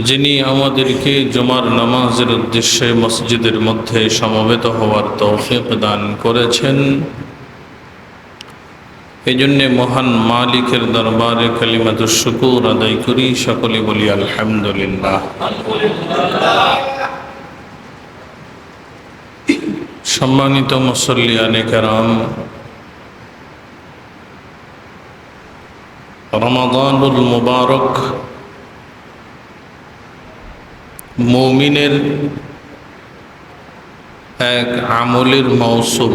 যিনি আমাদেরকে জুমার নামাজের উদ্দেশ্যে মসজিদের মধ্যে সমবেত হওয়ার তৌফিক দান করেছেন, এই জন্যে মহান মালিকের দরবারে কালিমাতুশ শুকুর আদায় করি। সকলে বলি আলহামদুলিল্লাহ। সম্মানিত মুসল্লিয়ানে কেরাম, রমাদানুল মুবারক মুমিনের এক আমলের মৌসুম।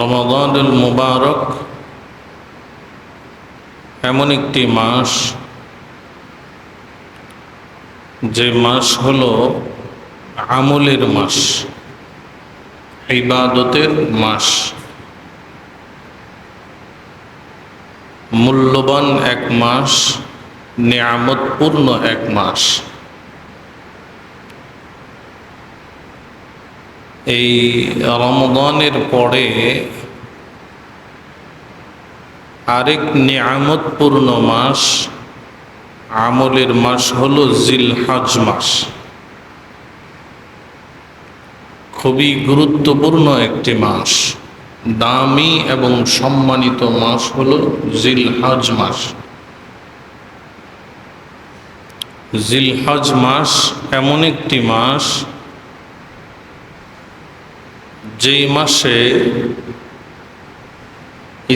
রমাদানুল মুবারক এমন একটি মাস, যে মাস হলো আমলের মাস, ইবাদতের মাস, মূল্যবান এক মাস, নিয়ামতপূর্ণ এক মাস। এই রমজানের পরে আরেক নিয়ামতপূর্ণ মাস, আমলের মাস হলো জিলহজ মাস। খুবই গুরুত্বপূর্ণ একটি মাস, দামি এবং সম্মানিত মাস হলো জিলহজ মাস। জিলহজ মাস এমন একটি মাস, যেই মাসে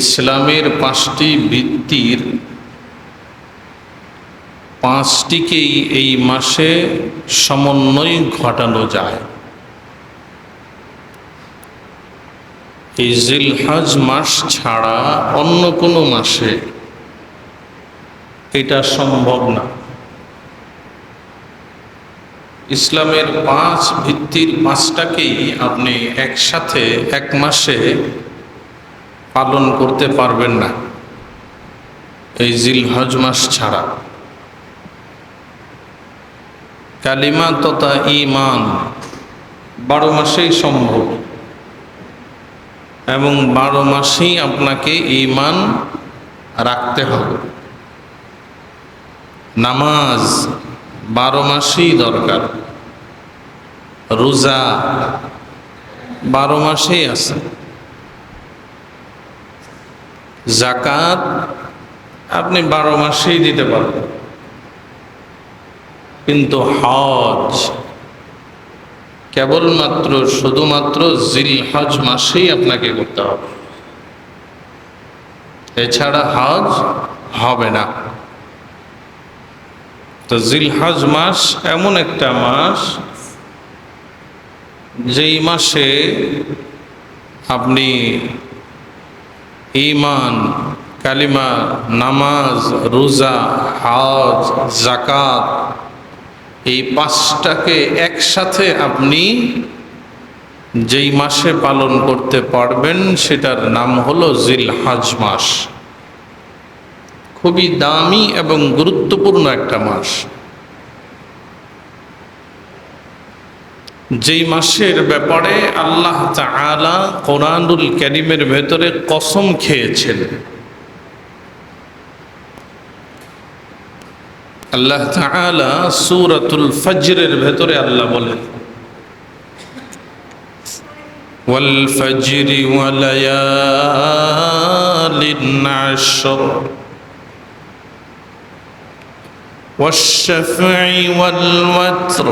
ইসলামের 5টি ভিত্তির 5টিকেই এই মাসে সমন্বয় ঘটানো যায়। এই জিলহজ মাস ছাড়া অন্য কোনো মাসে এটা সম্ভব না। ইসলামের 5 ভিত্তির 5টাকেই আপনি একসাথে এক মাসে পালন করতে পারবেন না এই জিলহজ মাস ছাড়া। কালিমা তথা ঈমান 12 মাসেই সম্ভব, এবং 12 মাসেই আপনাকে ঈমান রাখতে হবে। নামাজ 12 মাসেই দরকার, রোজা 12 মাসেই আছে, যাকাত আপনি 12 মাসেই দিতে পারবেন, কিন্তু হজ কেবলমাত্র শুধুমাত্র জিলহজ মাসেই আপনাকে করতে হবে, এছাড়া হজ হবে না। তো জিলহজ মাস এমন একটা মাস, যেই মাসে আপনি ঈমান, কালিমা, নামাজ, রোজা, হজ, যাকাত এই 5টাকে একসাথে আপনি যেই মাসে পালন করতে পারবেন, সেটার নাম হলো জিলহজ মাস। খুবই দামি এবং গুরুত্বপূর্ণ একটা মাস, যেই মাসের ব্যাপারে আল্লাহ তাআলা কোরআনুল কারীমের ভেতরে কসম খেয়েছেন। আল্লাহ তাআলা সূরাতুল ফজরের ভেতরে আল্লাহ বলেন, ওয়াল ফজরি ওয়া লায়ালিন আশর ওয়াশ শাফঈ ওয়াল ওয়াতর।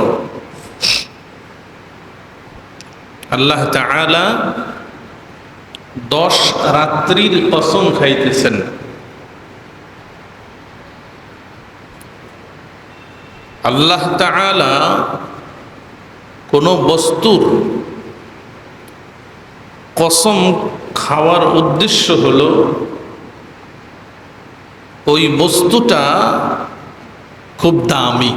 আল্লাহ তাআলা 10 রাত্রির কসম খাইতেছেন। আল্লাহ তাআলা কোনো বস্তুর কসম খাওয়ার উদ্দেশ্য হলো ওই বস্তুটা খুব দামি।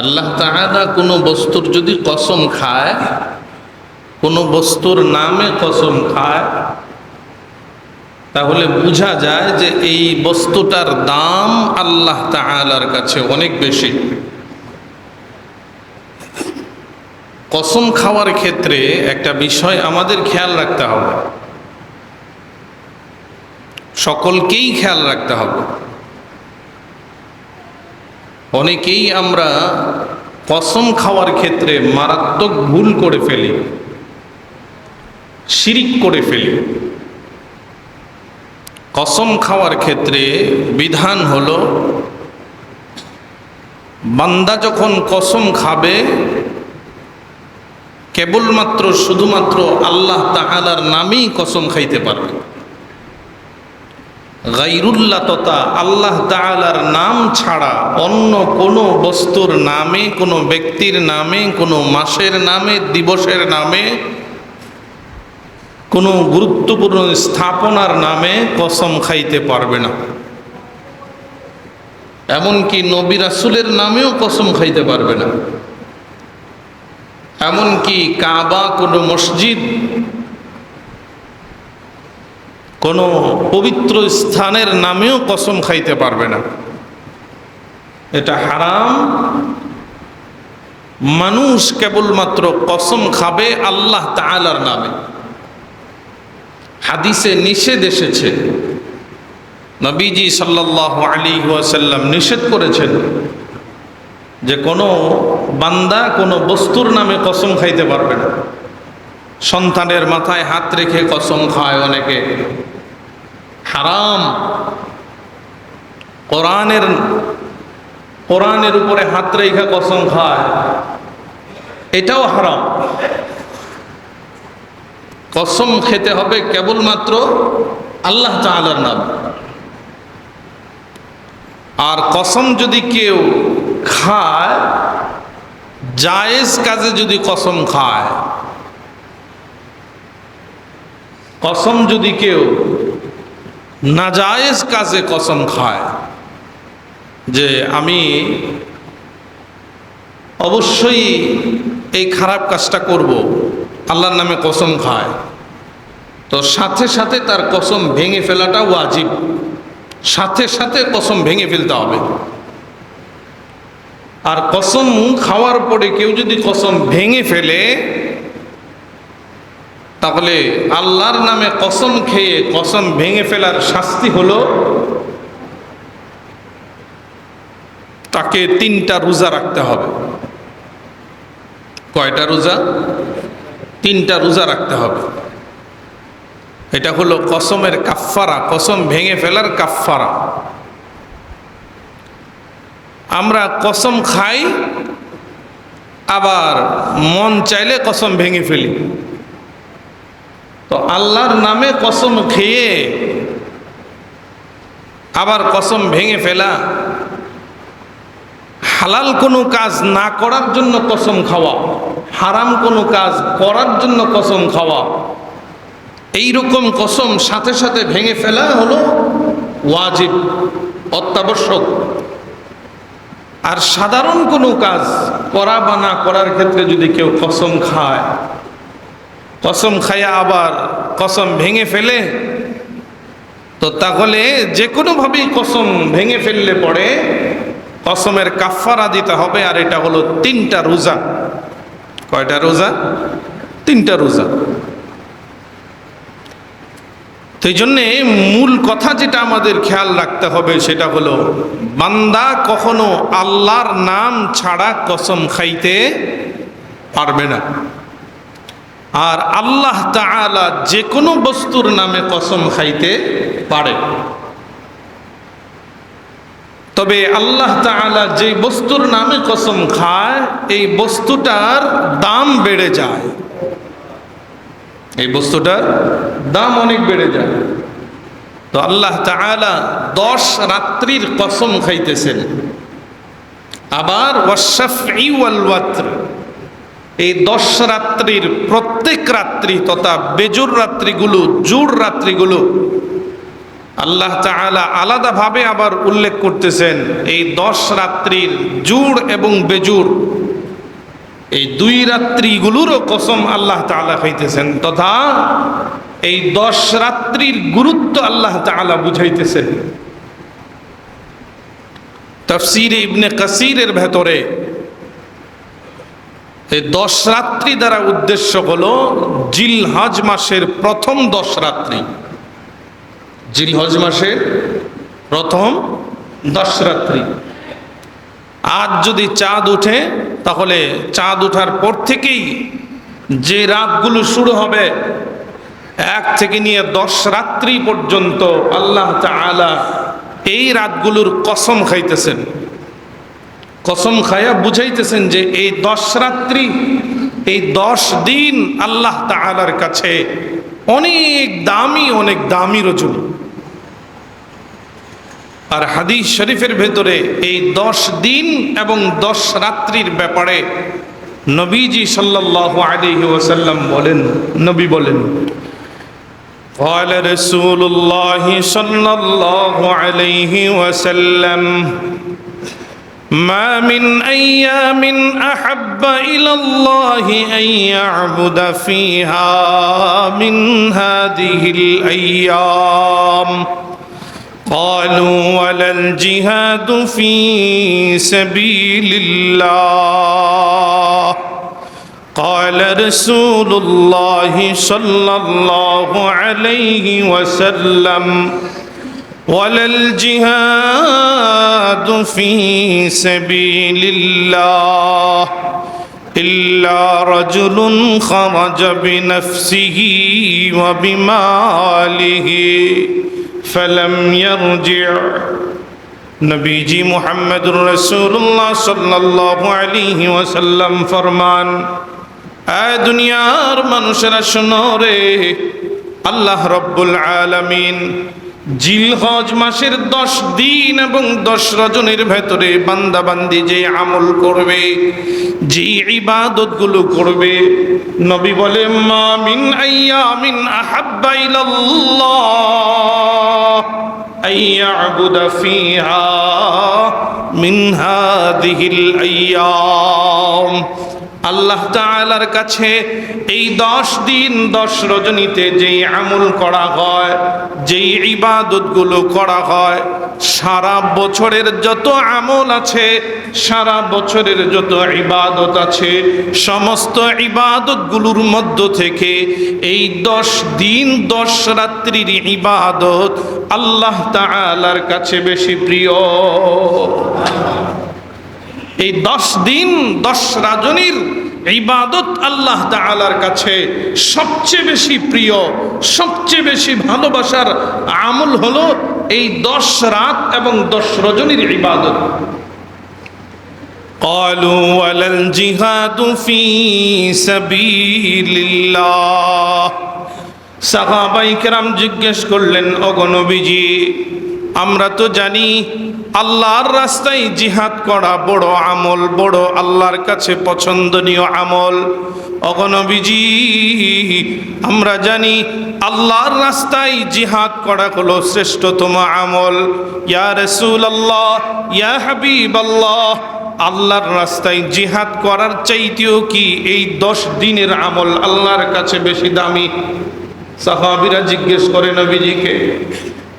আল্লাহ তাআলা কোনো বস্তুর যদি কসম খায়, কোনো বস্তুর নামে কসম খায়, তাহলে বোঝা যায় যে এই বস্তুটার দাম আল্লাহ তাআলার কাছে অনেক বেশি। কসম খাওয়ার ক্ষেত্রে একটা বিষয় আমাদের খেয়াল রাখতে হবে, সকলকেই খেয়াল রাখতে হবে। অনেকেই আমরা কসম খাওয়ার ক্ষেত্রে মারাত্মক ভুল করে ফেলি, শিরিক করে ফেলি। কসম খাওয়ার ক্ষেত্রে বিধান হলো, বান্দা যখন কসম খাবে কেবলমাত্র শুধুমাত্র আল্লাহ তাআলার নামেই কসম খাইতে পারবে। গায়রুল্লাহ তথা আল্লাহ তাআলার নাম ছাড়া অন্য কোনো বস্তুর নামে, কোনো ব্যক্তির নামে, কোনো মাসের নামে, দিবসের নামে, কোনো গুরুত্বপূর্ণ স্থাপনার নামে কসম খাইতে পারবে না। এমনকি নবী রাসূলের নামেও কসম খাইতে পারবে না। এমনকি কাবা, কোনো মসজিদ, কোনো পবিত্র স্থানের নামেও কসম খাইতে পারবে না। এটা হারাম। মানুষ কেবলমাত্র কসম খাবে আল্লাহ তাআলার নামে। হাদিসে নিষেধ এসেছে, নবীজি সাল্লাল্লাহু আলাইহি ওয়াসাল্লাম নিষেধ করেছেন যে কোনো বান্দা কোনো বস্তুর নামে কসম খাইতে পারবে না। সন্তানের মাথায় হাত রেখে কসম খায় অনেকে, হারাম। কোরআনের উপরে হাত রেখে কসম খায়, এটাও হারাম। কসম খেতে হবে কেবলমাত্র আল্লাহ তাআলার নাম। আর কসম যদি কেউ খায়, জায়েজ কাজে যদি কসম খায়, কসম যদি কেউ নাজায়েজ কাজে কসম খায়, যে আমি অবশ্যই এই খারাপ কাজটা করব, আল্লাহর নামে কসম খায়, তো সাথে সাথে তার কসম ভেঙে ফেলাটা ওয়াজিব। সাথে সাথে কসম ভেঙে ফেলতে হবে। আর কসম খাওয়ার পরে কেউ যদি কসম ভেঙে ফেলে, তাহলে আল্লাহর নামে কসম খেয়ে কসম ভেঙে ফেলার শাস্তি হলো তাকে 3টা রোজা রাখতে হবে। কয়টা রোজা? 3টা রোজা রাখতে হবে। এটা হলো কসমের কাফফারা, কসম ভেঙে ফেলার কাফফারা। আমরা কসম খাই, আবার মন চাইলে কসম ভেঙে ফেলি। তো আল্লাহর নামে কসম খেয়ে আবার কসম ভেঙে ফেলা, হালাল কোনো কাজ না করার জন্য কসম খাওয়া, হারাম কোনো কাজ করার জন্য কসম খাওয়া, এই রকম কসম সাথে সাথে ভেঙে ফেলা হলো ওয়াজিব, অত্যাবশ্যক। আর সাধারণ কোনো কাজ করা বা না করার ক্ষেত্রে যদি কেউ কসম খায়, কসম খায়া আবার কসম ভেঙে ফেলে, তো তাহলে যে কোনোভাবেই কসম ভেঙে ফেললে পরে কসমের কাফফারা দিতে হবে। আর এটা হলো 3টা রোজা। কয়টা রোজা? 3টা রোজা। তো এই জন্যে মূল কথা যেটা আমাদের খেয়াল রাখতে হবে সেটা হলো, বান্দা কখনো আল্লাহর নাম ছাড়া কসম খাইতে পারবে না। আর আল্লাহ তাআলা যে কোনো বস্তুর নামে কসম খাইতে পারে। তবে আল্লাহ তাআলা যে বস্তুর নামে কসম খায়, এই বস্তুটার দাম বেড়ে যায়। এই বস্তুটার দাম অনেক বেড়ে যায়। তো আল্লাহ তাআলা 10 রাত্রির কসম খাইতেছেন। আবার ওয়াশ-শাফঈ ওয়াল ওয়াতর, এই 10 রাত্রির প্রত্যেক রাত্রি তথা বেজুর রাত্রিগুলো, জুর রাত্রিগুলো আল্লাহ তাআলা আলাদাভাবে আবার উল্লেখ করতেছেন। এই 10 রাত্রির জুর এবং বেজুর, এই 2 রাত্রিগুলোরও কসম আল্লাহ তাআলা খাইতেছেন, তথা এই 10 রাত্রির গুরুত্ব আল্লাহ তাআলা বুঝাইতেছেন। তাফসীরে ইবনে কাসীরের ভেতরে এই 10 রাত্রি দ্বারা উদ্দেশ্য হলো জিলহজ মাসের প্রথম 10 রাত্রি। জিলহজ মাসের প্রথম 10 রাত্রি। আজ যদি চাঁদ উঠে তাহলে চাঁদ ওঠার পর থেকেই যে রাতগুলো শুরু হবে 1 থেকে নিয়ে 10 রাত্রি পর্যন্ত আল্লাহ তাআলা এই রাতগুলোর কসম খাইতেছেন। কসম খায়া বুঝাইতেছেন যে এই 10 রাত্রি, এই 10 দিন আল্লাহ তাআলার কাছে অনেক দামি রজনী। আর হাদিস শরীফের ভেতরে এই 10 দিন এবং 10 রাত্রির ব্যাপারে নবীজি সাল্লাল্লাহু আলাইহি ওয়াসাল্লাম বলেন, নবী বলেন, قال رسول الله صلى الله عليه وسلم ما من أيام أحب إلى الله أن يعبد فيها من هذه الأيام قالوا ولا الجهاد في سبيل الله قال رسول الله صلى الله عليه وسلم ولا الجهاد في سبيل الله إلا رجل خرج بنفسه وبماله فلم يرجع নবীজি মুহাম্মদুর রাসূলুল্লাহ সাল্লাল্লাহু আলাইহি ওয়াসাল্লাম ফরমান, এ দুনিয়ার মানুষেরা শোনো রে, আল্লাহ রব্বুল আলামিন জিলহজ মাসের 10 দিন এবং 10 রজনীর ভেতরে বান্দাবান্দি যে আমল করবে, যে ইবাদতগুলো করবে, নবী বলে মা মিন আইয়ামিন আহাব্বা ইলাল্লাহ আইয়াবুদা ফিহা মিন হাযিহিল আইয়াম। আল্লাহ তাআলার কাছে এই 10 দিন 10 রজনীতে যেই আমল করা হয়, যেই ইবাদতগুলো করা হয়, সারা বছরের যত আমল আছে, সারা বছরের যত ইবাদত আছে, সমস্ত ইবাদতগুলোর মধ্য থেকে এই 10 দিন 10 রাত্রির ইবাদত আল্লাহ তাআলার কাছে বেশি প্রিয়। এই 10 দিন 10 রজনীর ইবাদত আল্লাহ তাআলার কাছে সবচেয়ে বেশি প্রিয়, সবচেয়ে বেশি ভালোবাসার আমল হলো এই 10 রাত এবং 10 রজনীর ইবাদত। قالوا ولا الجهاد في سبيل الله। সাহাবায়ে কেরাম জিজ্ঞেস করলেন, ওগো নবীজি, আমরা তো জানি আল্লাহর রাস্তায় জিহাদ করা বড় আমল, বড় আল্লাহর কাছে পছন্দনীয় আমল। ওগো নবীজি, আমরা জানি আল্লাহর রাস্তায় জিহাদ করা হলো শ্রেষ্ঠতম আমল। ইয়া রাসূলুল্লাহ, ইয়া হাবিবাল্লাহ, আল্লাহর রাস্তায় জিহাদ করার চাইতেও কি এই 10 দিনের আমল আল্লাহর কাছে বেশি দামি? সাহাবীরা জিজ্ঞেস করে নবীজিকে।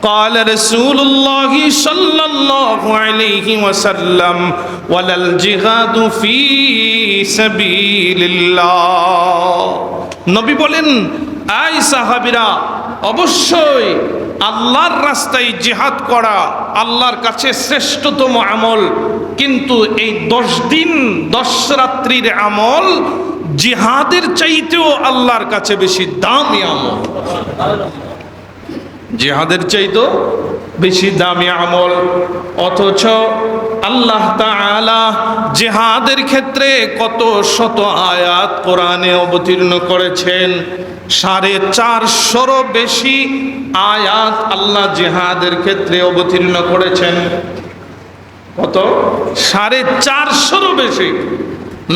قال رسول الله صلى الله عليه وسلم ولا الجهاد في سبيل الله। নবী বলেন, আই সাহাবীরা, অবশ্যই আল্লাহর রাস্তায় জিহাদ করা আল্লাহর কাছে শ্রেষ্ঠতম আমল, কিন্তু এই 10 দিন 10 রাত্রির আমল জিহাদের চাইতেও আল্লাহর কাছে বেশি দামি আমল। জিহাদের চাইতেও বেশি দামি আমল। অথচ আল্লাহ তাআলা জিহাদের ক্ষেত্রে কত শত আয়াত কোরআনে অবতীর্ণ করেছেন। 450 বেশি আয়াত আল্লাহ জিহাদের ক্ষেত্রে অবতীর্ণ করেছেন। কত? 450 বেশি।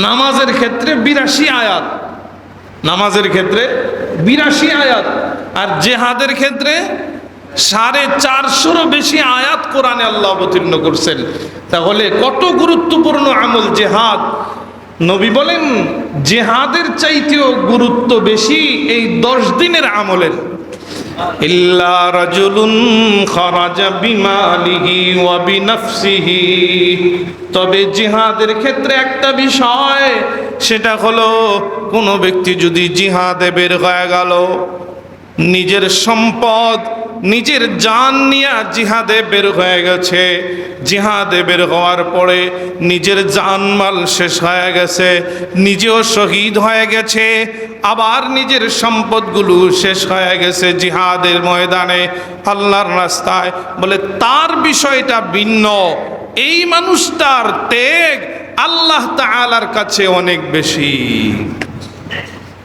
নামাজের ক্ষেত্রে 82 আয়াত, নামাজের ক্ষেত্রে 82 আয়াত, আর জিহাদের ক্ষেত্রে 450 বেশি আয়াত কোরআনে আল্লাহ অবতীর্ণ করছেন। তাহলে কত গুরুত্বপূর্ণ আমল জিহাদ। নবী বলেন, জিহাদের চাইতেও গুরুত্ব বেশি এই 10 দিনের আমলের। ইল্লা রাজুলুন খারাজা বিমালিহি ওয়া বিনাফসিহি। তবে জিহাদের ক্ষেত্রে একটা বিষয়, সেটা হলো কোনো ব্যক্তি যদি জিহাদে বের হয়ে গেল, নিজের সম্পদ নিজের জান নিয়ে জিহাদে বের হয়ে গেছে, জিহাদে বের হওয়ার পরে নিজের জানমাল শেষ হয়ে গেছে, নিজেও শহীদ হয়ে গেছে, আবার নিজের সম্পদগুলো শেষ হয়ে গেছে জিহাদের ময়দানে আল্লাহর রাস্তায়, বলে তার বিষয়টা ভিন্ন। এই মানুষটার ত্যাগ আল্লাহ তাআলার কাছে অনেক বেশি।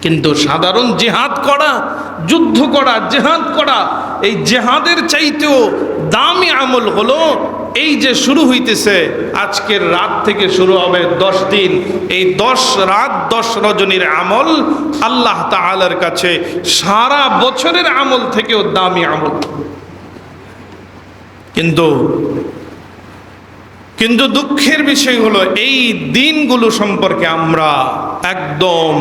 কিন্তু সাধারণ জিহাদ করা, যুদ্ধ করা, জিহাদ করা, এই জিহাদের চাইতেও দামি আমল হলো এই যে শুরু হইতেছে, আজকের রাত থেকে শুরু হবে 10 দিন, এই 10 রাত 10 রজনীর আমল আল্লাহ তাআলার কাছে সারা বছরের আমল থেকেও দামি আমল। কিন্তু দুঃখের বিষয় হলো এই দিনগুলো সম্পর্কে আমরা একদম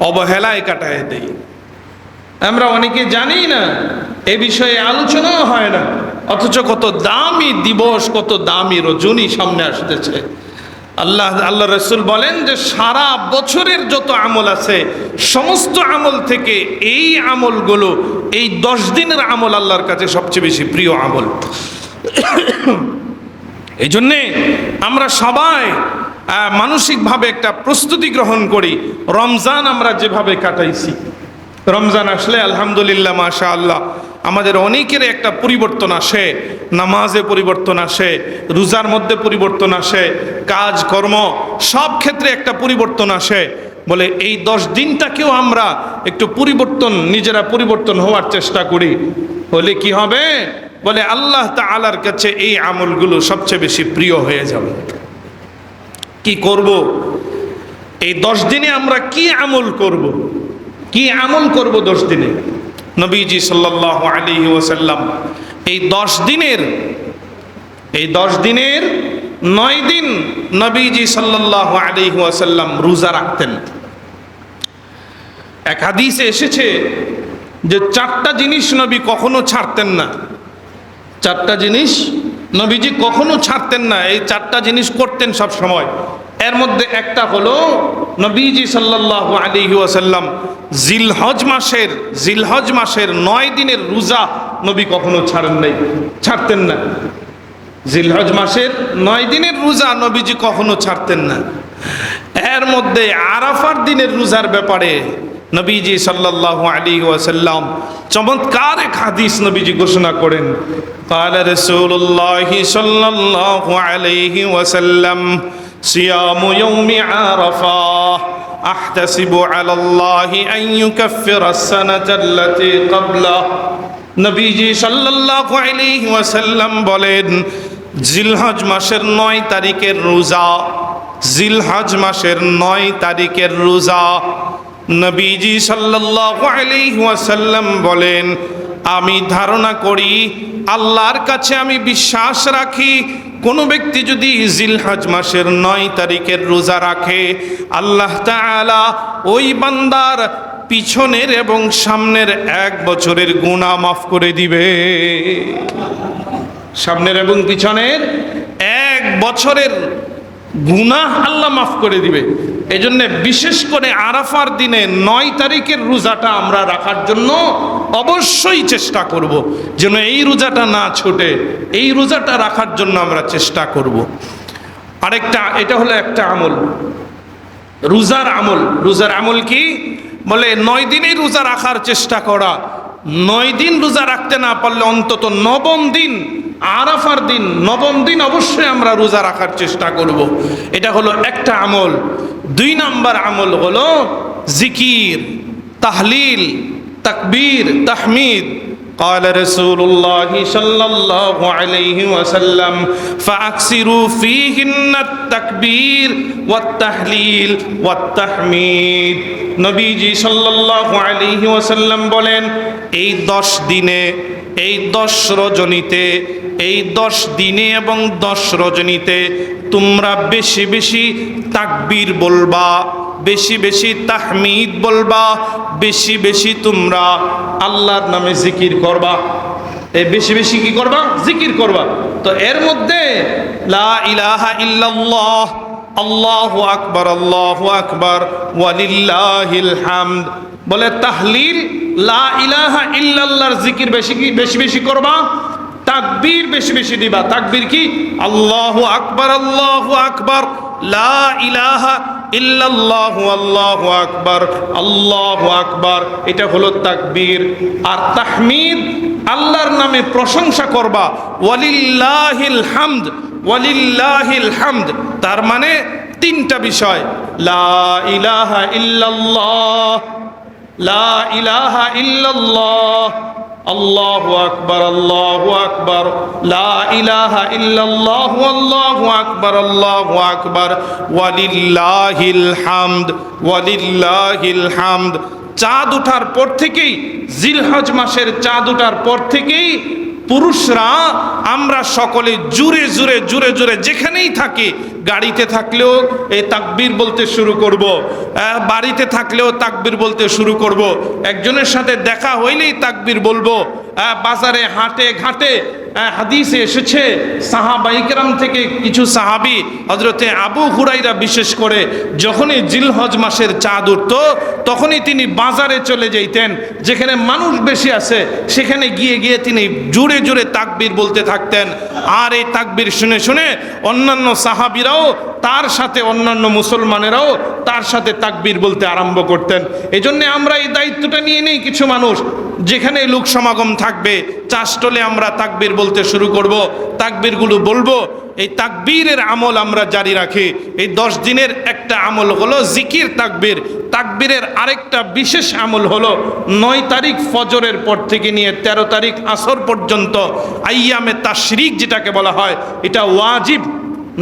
অবহেলায় কাটায় দেই। আমরা অনেকে জানি না, এ বিষয়ে আলোচনাও হয় না, অথচ কত দামি দিবস, কত দামি রজনী সামনে আসতেছে। আল্লাহ রসুল বলেন যে সারা বছরের যত আমল আছে সমস্ত আমল থেকে এই আমলগুলো, এই 10 দিনের আমল আল্লাহর কাছে সবচেয়ে বেশি প্রিয় আমল। এই জন্যে আমরা সবাই মানসিকভাবে একটা প্রস্তুতি গ্রহণ করি। রমজান আমরা যেভাবে কাটাইছি, রমজান আসলে আলহামদুলিল্লাহ মাশাআল্লাহ আমাদের অনেকের একটা পরিবর্তন আসে, নামাজে পরিবর্তন আসে, রোজার মধ্যে পরিবর্তন আসে, কাজ কর্ম সব ক্ষেত্রে একটা পরিবর্তন আসে। বলে এই 10 দিনটাকেও আমরা একটু নিজেরা পরিবর্তন হওয়ার চেষ্টা করি, হলে কি হবে? বলে আল্লাহ তাআলার কাছে এই আমলগুলো সবচেয়ে বেশি প্রিয় হয়ে যাবে। কি করব এই 10 দিনে? আমরা কি আমল করব? কি আমল করব 10 দিনে? নবীজি সাল্লাল্লাহু আলাইহি ওয়াসাল্লাম এই 10 দিনের 9 দিন নবীজি সাল্লাল্লাহু আলাইহি ওয়াসাল্লাম রোজা রাখতেন। এক হাদিসে এসেছে যে 4টা জিনিস নবী কখনো ছাড়তেন না। 4টা জিনিস নবীজি কখনো ছাড়তেন না, এই 4টা জিনিস করতেন সব সময়। এর মধ্যে একটা হলো নবীজি সাল্লাল্লাহু আলাইহি ওয়াসাল্লাম জিলহজ মাসের 9 দিনের রোজা নবী কখনো ছাড়তেন না। জিলহজ মাসের 9 দিনের রোজা নবীজি কখনো ছাড়তেন না। এর মধ্যে আরাফার দিনের রোজার ব্যাপারে নবীজি সাল্লাল্লাহু আলাইহি ওয়াসাল্লাম চমৎকার এক হাদিস নবীজি ঘোষণা করেন। ক্বালা রাসূলুল্লাহি সাল্লাল্লাহু আলাইহি ওয়াসাল্লাম সিয়ামু ইয়াউমি আরাফা আহতাসিবু আলাল্লাহি আন ইউকাফফিরা আস-সানাতা আল্লাতী ক্বাবলা। নবীজি সাল্লাল্লাহু আলাইহি ওয়াসাল্লাম বলেন, জিলহজ মাসের 9 তারিখের রোজা, জিলহজ মাসের 9 তারিখের রোজা, নবীজি সাল্লাল্লাহু আলাইহি ওয়াসাল্লাম বলেন, আমি ধারণা করি, আল্লাহর কাছে আমি বিশ্বাস রাখি, কোনো ব্যক্তি যদি জিলহজ মাসের 9 তারিখের রোজা রাখে, আল্লাহ তাআলা ওই বান্দার পিছনের এবং সামনের 1 বছরের গুনাহ মাফ করে দিবে। সামনের এবং পিছনের 1 বছরের গুনাহ আল্লাহ মাফ করে দিবে। এই জন্য বিশেষ করে আরাফার দিনে 9 তারিখের রোজাটা আমরা রাখার জন্য অবশ্যই চেষ্টা করব, যেন এই রোজাটা না ছুটে, এই রোজাটা রাখার জন্য আমরা চেষ্টা করব। আরেকটা, এটা হলো একটা আমল, রোজার আমল। রোজার আমল কি? বলে 9 দিনই রোজা রাখার চেষ্টা করা। 9 দিন রোজা রাখতে না পারলে অন্তত 9ম দিন, আরাফার দিন, 9ম দিন অবশ্যই আমরা রোজা রাখার চেষ্টা করব। এটা হলো একটা আমল। 2 নম্বর আমল হলো জিকির, তাহলিল, তাকবীর, তাহমিদ। قال رسول الله صلى الله عليه وسلم فأكثروا فيهن التكبير والتهليل والتحميد। নবীজি সাল্লাল্লাহু আলাইহি ওয়াসাল্লাম বলেন, এই 10 দিনে, এই 10 রজনীতে, এই 10 দিনে এবং 10 রজনীতে তোমরা বেশি বেশি তাকবীর বলবা, বেশি বেশি তাহমিদ বলবা, বেশি বেশি তোমরা আল্লাহর নামে জিকির করবা। এই বেশি বেশি কি করবা? জিকির করবা। তো এর মধ্যে লা ইলাহা ইল্লাল্লাহ আল্লাহু আকবার ওয়ালিল্লাহিল হামদ। বলে তাহলিল লা ইলাহা ইল্লাল্লাহর জিকির বেশি বেশি করবা, তাকবীর বেশি বেশি দিবা। তাকবীর কি? আল্লাহু আকবার লা ইলাহা ইল্লাল্লাহু আল্লাহু আকবার, এটা হলো তাকবীর। আর তাহমিদ আল্লাহর নামে প্রশংসা করবা, ওয়ালিল্লাহিল হামদ, তার মানে তিনটা বিষয়, লা ইলাহা ইল্লাল্লাহ, আল্লাহু আকবার লা ইলাহা ইল্লাল্লাহু আল্লাহু আকবার ওয়ালিল্লাহিল হামদ। চাঁদ ওঠার পর থেকেই, জিলহজ মাসের চাঁদ ওঠার পর থেকেই পুরুষরা আমরা সকলে জুড়ে জুড়ে যেখানেই থাকি, গাড়িতে থাকলেও এই তাকবীর বলতে শুরু করব, বাড়িতে থাকলেও তাকবীর বলতে শুরু করব, একজনের সাথে দেখা হইলেই তাকবীর বলবো, বাজারে হাটে ঘাটে। হাদিসে এসেছে সাহাবায়ে কেরাম থেকে কিছু সাহাবী, হযরতে আবু হুরায়রা বিশেষ করে, যখনই জিলহজ মাসের চাঁদ উঠত তখনই তিনি বাজারে চলে যেতেন, যেখানে মানুষ বেশি আছে সেখানে গিয়ে তিনি জুড়ে তাকবীর বলতে থাকতেন। আর এই তাকবীর শুনে শুনে অন্যান্য সাহাবীরাও তার সাথে, অন্যান্য মুসলমানেরাও তার সাথে তাকবীর বলতে আরম্ভ করতেন। এই জন্যে আমরা এই দায়িত্বটা নিয়ে নেই, কিছু মানুষ যেখানে লোক সমাগম থাকবে চাষটলে আমরা তাকবীর বলতে শুরু করব, তাকবীরগুলো বলবো। এই তাকবীরের আমল আমরা জারি রাখি। এই 10 দিনের একটা আমল হলো জিকির তাকবীর। তাকবীরের আরেকটা বিশেষ আমল হলো 9 তারিখ ফজরের পর থেকে নিয়ে 13 তারিখ আসর পর্যন্ত আইয়ামে তাশরিক যেটাকে বলা হয়, এটা ওয়াজিব।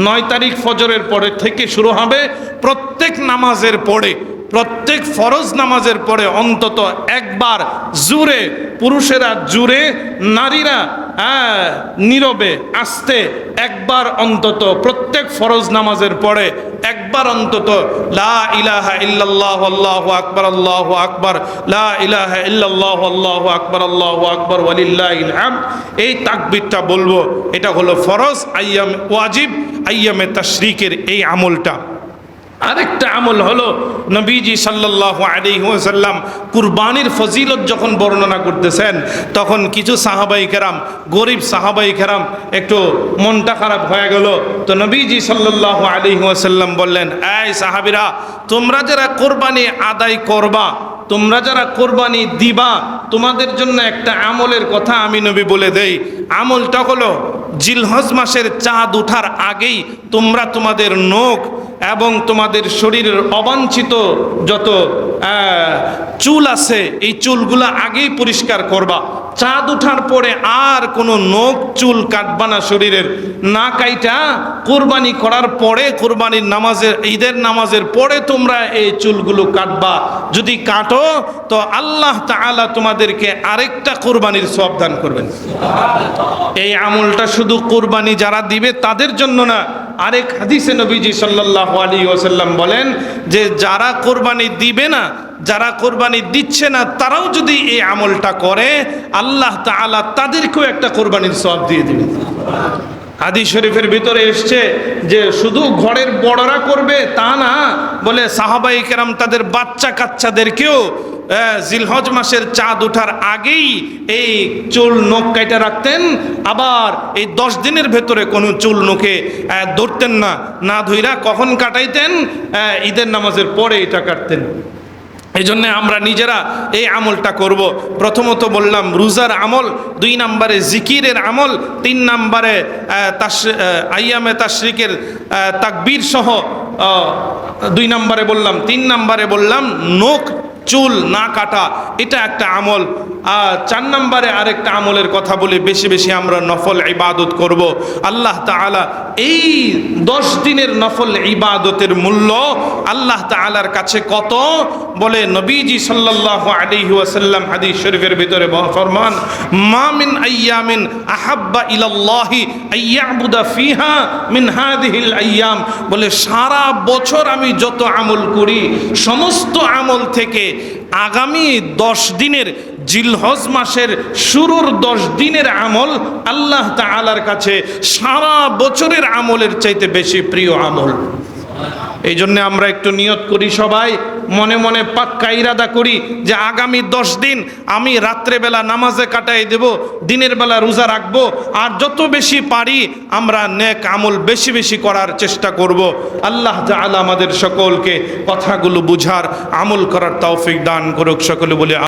9 তারিখ ফজরের পরে থেকে শুরু হবে, প্রত্যেক নামাজের পরে, প্রত্যেক ফরজ নামাজের পরে অন্তত একবার জুরে, পুরুষেরা জুরে, নারীরা নীরবে আস্তে একবার অন্তত প্রত্যেক ফরজ নামাজের পরে একবার অন্তত লা ইলাহা ইল্লাল্লাহু আল্লাহু আকবার লা ইলাহা ইল্লাল্লাহু আল্লাহু আকবার ওয়ালিল্লাহিল হামদ, এই তাকবীরটা বলবো। এটা হলো ফরজ, আইয়াম ওয়াজিব, আইয়ামে তাশরিকের এই আমলটা। আরেকটা আমল হলো নবীজি সাল্লাল্লাহু আলাইহি ওয়াসাল্লাম কুরবানির ফজিলত যখন বর্ণনা করতেছেন তখন কিছু সাহাবায়ে কেরাম, গরিব সাহাবায়ে কেরাম একটু মনটা খারাপ হয়ে গেল। তো নবীজি সাল্লাল্লাহু আলাইহি ওয়াসাল্লাম বললেন, এই সাহাবীরা, তোমরা যারা কোরবানি আদায় করবা, তোমরা যারা কোরবানি দিবা, তোমাদের জন্য একটা আমলের কথা আমি নবী বলে দেই। আমলটা হলো জিলহজ মাসের চাঁদ ওঠার আগেই তোমরা তোমাদের নখ এবং তোমাদের শরীরের অবাঞ্ছিত যত চুল আছে এই চুলগুলো আগেই পরিষ্কার করবা। চাঁদ ওঠার পরে আর কোনো নখ চুল কাটবা না শরীরের, না কাইটা কোরবানি করার পরে, কোরবানির নামাজের, ঈদের নামাজের পরে তোমরা এই চুলগুলো কাটবা। যদি কাটো তো আল্লাহ তাআলা তোমাদেরকে আরেকটা কোরবানির সওয়াব দান করবেন। এই আমলটা শুধু কোরবানি যারা দিবে তাদের জন্য না, আরেক হাদিসে নবীজি সাল্লাল্লাহু আলাইহি ওয়াসাল্লাম বলেন যে যারা কোরবানি দিবে না, যারা কোরবানি দিচ্ছে না, তারাও যদি এই আমলটা করে আল্লাহ তাআলা তাদেরকেও একটা কোরবানির সওয়াব দিয়ে দিবেন। হাদিস শরীফের ভিতরে এসছে যে শুধু ঘরের বড়রা করবে তা না, বলে সাহাবায়ে কেরাম তাদের বাচ্চা কাচ্চাদেরকেও জিলহজ মাসের চাঁদ ওঠার আগেই এই চুল নখ কাইটা রাখতেন। আবার এই 10 দিনের ভেতরে কোনো চুল নখে ধরতেন না, না ধইরা কখন কাটাইতেন? ঈদের নামাজের পরে এটা কাটতেন। এই জন্য আমরা নিজেরা এই আমলটা করব। প্রথমত বললাম রোজার আমল, 2 নম্বরে জিকিরের আমল, 3 নম্বরে আইয়ামে তাশরিকের তাকবীর সহ 2 নম্বরে বললাম, 3 নম্বরে বললাম নখ চুল না কাটা, এটা একটা আমল। আর 4 নম্বরে আরেকটা আমলের কথা বলি, বেশি বেশি আমরা নফল ইবাদত করব। আল্লাহ তাআলা এই 10 দিনের নফল ইবাদতের মূল্য আল্লাহ তাআলার কাছে কত, বলে নবীজি সাল্লাল্লাহু আলাইহি ওয়াসাল্লাম হাদিস শরীফের ভিতরে ফরমান, মা মিন আইয়ামিন আহাব্বা ইলাল্লাহি আইয়াবুদা ফিহা মিন হাদিহিল আইয়াম, বলে সারা বছর আমি যত আমল করি সমস্ত আমল থেকে আগামী 10 দিনের জিলহজ মাসের শুরুর 10 দিনের আমল আল্লাহ তাআলার কাছে সারা বছরের আমলের চাইতে বেশি প্রিয় আমল। এই জন্য আমরা একটু নিয়ত করি, সবাই মনে মনে পাক্কা ইরাদা করি যে আগামী 10 দিন আমি রাত্রেবেলা নামাজে কাটাই দেব, দিনের বেলা রোজা রাখবো, আর যত বেশি পারি আমরা নেক আমল বেশি বেশি করার চেষ্টা করব। আল্লাহ তাআলা আমাদের সকলকে কথাগুলো বুঝার, আমল করার তৌফিক দান করুক। সকলে বলে